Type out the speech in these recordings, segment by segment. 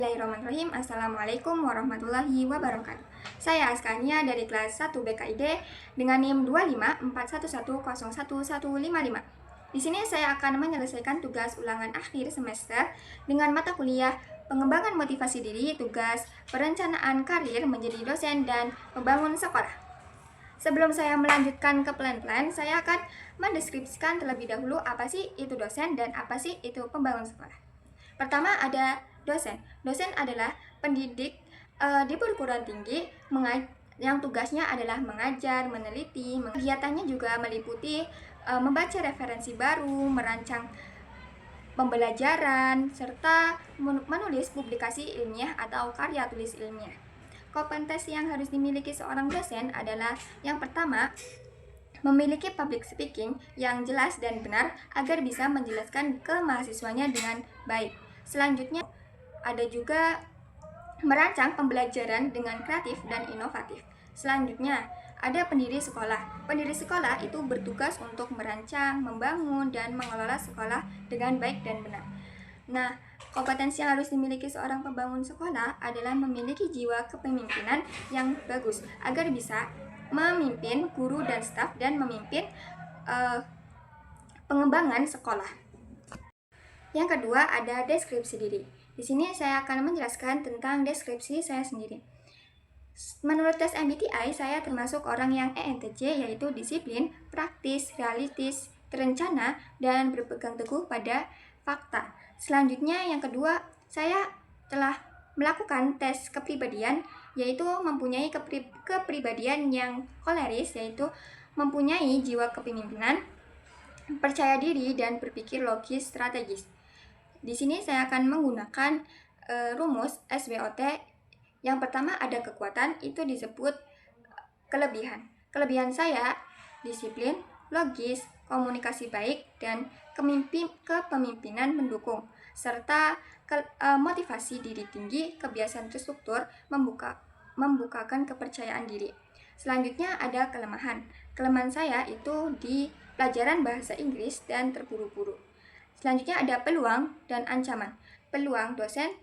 Bismillahirrahmanirrahim. Assalamualaikum warahmatullahi wabarakatuh. Saya Askania dari kelas 1 BKID dengan NIM 25411011155. Di sini saya akan menyelesaikan tugas ulangan akhir semester dengan mata kuliah pengembangan motivasi diri, tugas perencanaan karir menjadi dosen dan membangun sekolah. Sebelum saya melanjutkan ke plan-plan, saya akan mendeskripsikan terlebih dahulu apa sih itu dosen dan apa sih itu pembangun sekolah. Pertama ada dosen. Dosen adalah pendidik di perguruan tinggi yang tugasnya adalah mengajar, meneliti. Kegiatannya juga meliputi membaca referensi baru, merancang pembelajaran, serta menulis publikasi ilmiah atau karya tulis ilmiah. Kompetensi yang harus dimiliki seorang dosen adalah yang pertama, memiliki public speaking yang jelas dan benar agar bisa menjelaskan ke mahasiswanya dengan baik. Selanjutnya ada juga merancang pembelajaran dengan kreatif dan inovatif. Selanjutnya ada pendiri sekolah. Pendiri sekolah itu bertugas untuk merancang, membangun, dan mengelola sekolah dengan baik dan benar. Nah, kompetensi yang harus dimiliki seorang pembangun sekolah adalah memiliki jiwa kepemimpinan yang bagus agar bisa memimpin guru dan staf dan memimpin pengembangan sekolah. Yang kedua ada deskripsi diri. Di sini saya akan menjelaskan tentang deskripsi saya sendiri. Menurut tes MBTI, saya termasuk orang yang ENTJ, yaitu disiplin, praktis, realistis, terencana, dan berpegang teguh pada fakta. Selanjutnya yang kedua, saya telah melakukan tes kepribadian, yaitu mempunyai kepribadian yang koleris, yaitu mempunyai jiwa kepemimpinan, percaya diri, dan berpikir logis strategis. Di sini saya akan menggunakan rumus SWOT. Yang pertama ada kekuatan, itu disebut kelebihan. Kelebihan saya disiplin, logis, komunikasi baik, dan kepemimpinan mendukung, serta motivasi diri tinggi, kebiasaan terstruktur, membukakan kepercayaan diri. Selanjutnya ada kelemahan. Kelemahan saya itu di pelajaran bahasa Inggris dan terburu-buru. Selanjutnya ada peluang dan ancaman. Peluang dosen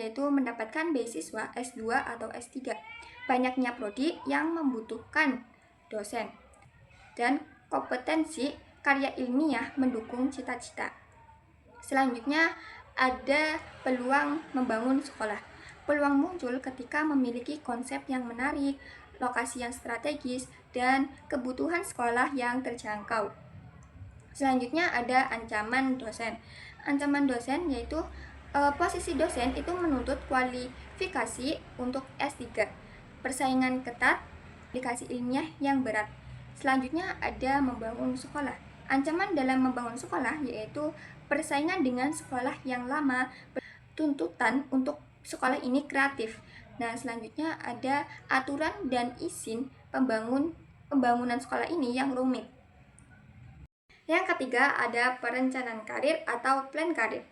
yaitu mendapatkan beasiswa S2 atau S3. Banyaknya prodi yang membutuhkan dosen. Dan kompetensi karya ilmiah mendukung cita-cita. Selanjutnya ada peluang membangun sekolah. Peluang muncul ketika memiliki konsep yang menarik, lokasi yang strategis, dan kebutuhan sekolah yang terjangkau. Selanjutnya ada ancaman dosen. Ancaman dosen yaitu posisi dosen itu menuntut kualifikasi untuk S3, persaingan ketat, aplikasi ilmiah yang berat. Selanjutnya ada membangun sekolah. Ancaman dalam membangun sekolah yaitu persaingan dengan sekolah yang lama, tuntutan untuk sekolah ini kreatif. Nah, selanjutnya ada aturan dan izin pembangunan sekolah ini yang rumit. Yang ketiga ada perencanaan karir atau plan karir.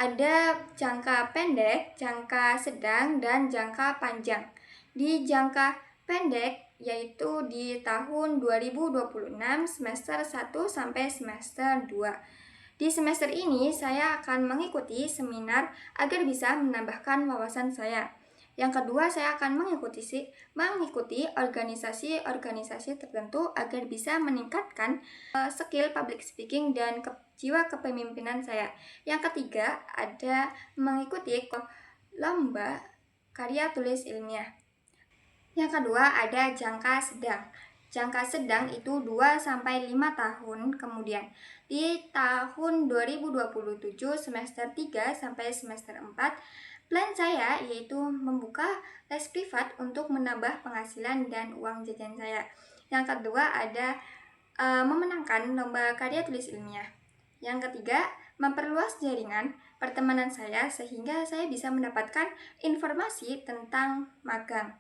Ada jangka pendek, jangka sedang, dan jangka panjang. Di jangka pendek yaitu di tahun 2026 semester 1 sampai semester 2. Di semester ini saya akan mengikuti seminar agar bisa menambahkan wawasan saya. Yang kedua, saya akan mengikuti organisasi tertentu agar bisa meningkatkan skill public speaking dan jiwa kepemimpinan saya. Yang ketiga, ada mengikuti lomba karya tulis ilmiah. Yang kedua, ada jangka sedang. Jangka sedang itu 2-5 tahun kemudian. Di tahun 2027 semester 3 sampai semester 4, plan saya yaitu membuka les privat untuk menambah penghasilan dan uang jajan saya. Yang kedua ada memenangkan lomba karya tulis ilmiah. Yang ketiga, memperluas jaringan pertemanan saya sehingga saya bisa mendapatkan informasi tentang magang.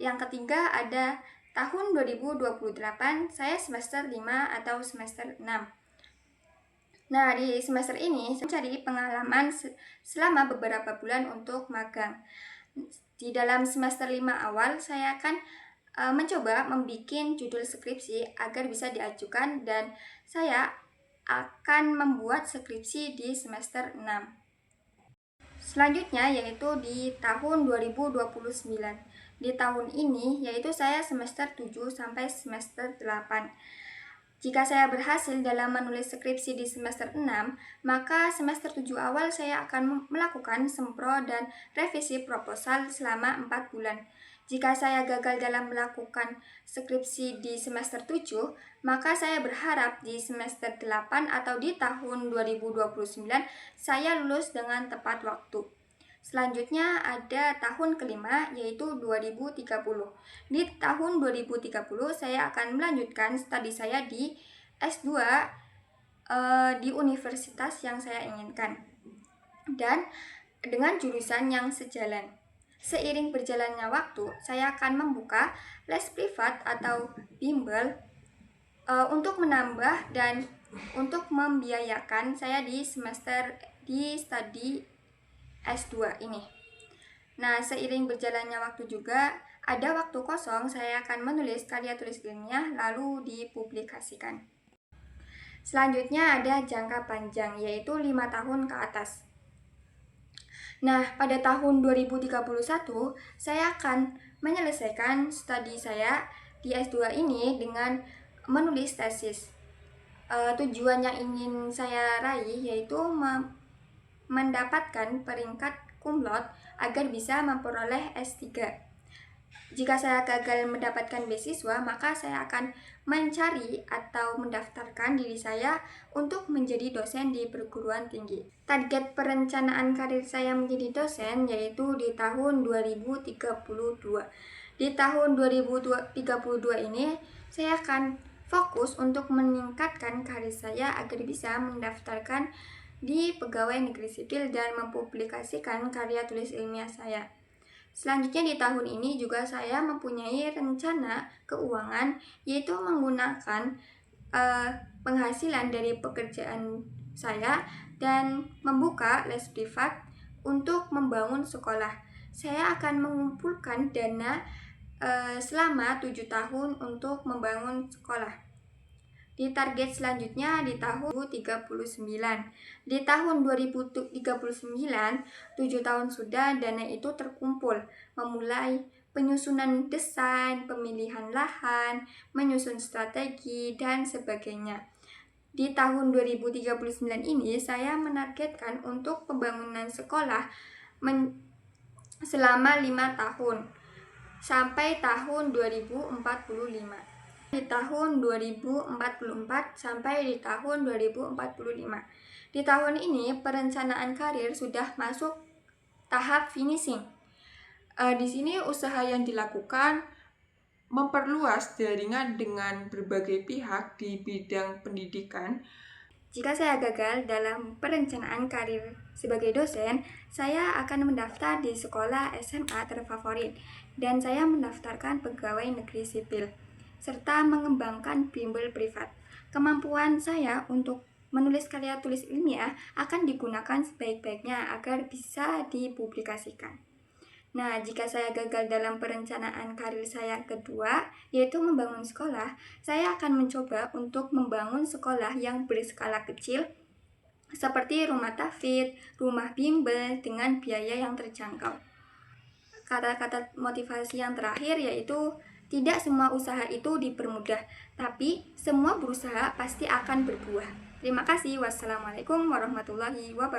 Yang ketiga ada tahun 2028 saya semester 5 atau semester 6. Nah, di semester ini saya mencari pengalaman selama beberapa bulan untuk magang. Di dalam semester 5 awal saya akan mencoba membuat judul skripsi agar bisa diajukan, dan saya akan membuat skripsi di semester 6. Selanjutnya yaitu di tahun 2029. Di tahun ini yaitu saya semester 7 sampai semester 8. Jika saya berhasil dalam menulis skripsi di semester 6, maka semester 7 awal saya akan melakukan sempro dan revisi proposal selama 4 bulan. Jika saya gagal dalam melakukan skripsi di semester 7, maka saya berharap di semester 8 atau di tahun 2029 saya lulus dengan tepat waktu. Selanjutnya ada tahun kelima yaitu 2030. Di tahun 2030 saya akan melanjutkan studi saya di S2 di universitas yang saya inginkan dan dengan jurusan yang sejalan. Seiring berjalannya waktu, saya akan membuka les privat atau bimbel untuk menambah dan untuk membiayakan saya di studi S2 ini. Nah, seiring berjalannya waktu juga, ada waktu kosong saya akan menulis karya tulis ilmiah lalu dipublikasikan. Selanjutnya ada jangka panjang, yaitu 5 tahun ke atas. Nah, pada tahun 2031, saya akan menyelesaikan studi saya di S2 ini dengan menulis tesis. Tujuan yang ingin saya raih yaitu mendapatkan peringkat cum laude agar bisa memperoleh S3. Jika saya gagal mendapatkan beasiswa, maka saya akan mencari atau mendaftarkan diri saya untuk menjadi dosen di perguruan tinggi. Target perencanaan karir saya menjadi dosen yaitu di tahun 2032. Di tahun 2032 ini, saya akan fokus untuk meningkatkan karir saya agar bisa mendaftarkan di pegawai negeri sipil dan mempublikasikan karya tulis ilmiah saya. Selanjutnya di tahun ini juga saya mempunyai rencana keuangan yaitu menggunakan penghasilan dari pekerjaan saya dan membuka les privat untuk membangun sekolah. Saya akan mengumpulkan dana selama 7 tahun untuk membangun sekolah. Di target selanjutnya di tahun 2039. Di tahun 2039, 7 tahun sudah dana itu terkumpul, memulai penyusunan desain, pemilihan lahan, menyusun strategi, dan sebagainya. Di tahun 2039 ini, saya menargetkan untuk pembangunan sekolah selama 5 tahun, sampai tahun 2045. Di tahun 2044 sampai di tahun 2045. Di tahun ini perencanaan karir sudah masuk tahap finishing. Di sini usaha yang dilakukan memperluas jaringan dengan berbagai pihak di bidang pendidikan. Jika saya gagal dalam perencanaan karir sebagai dosen, saya akan mendaftar di sekolah SMA terfavorit dan saya mendaftarkan pegawai negeri sipil serta mengembangkan bimbel privat. Kemampuan saya untuk menulis karya tulis ilmiah akan digunakan sebaik-baiknya agar bisa dipublikasikan. Nah, jika saya gagal dalam perencanaan karir saya kedua, yaitu membangun sekolah, saya akan mencoba untuk membangun sekolah yang berskala kecil, seperti rumah tahfidz, rumah bimbel dengan biaya yang terjangkau. Kata-kata motivasi yang terakhir yaitu tidak semua usaha itu dipermudah, tapi semua berusaha pasti akan berbuah. Terima kasih. Wassalamualaikum warahmatullahi wabarakatuh.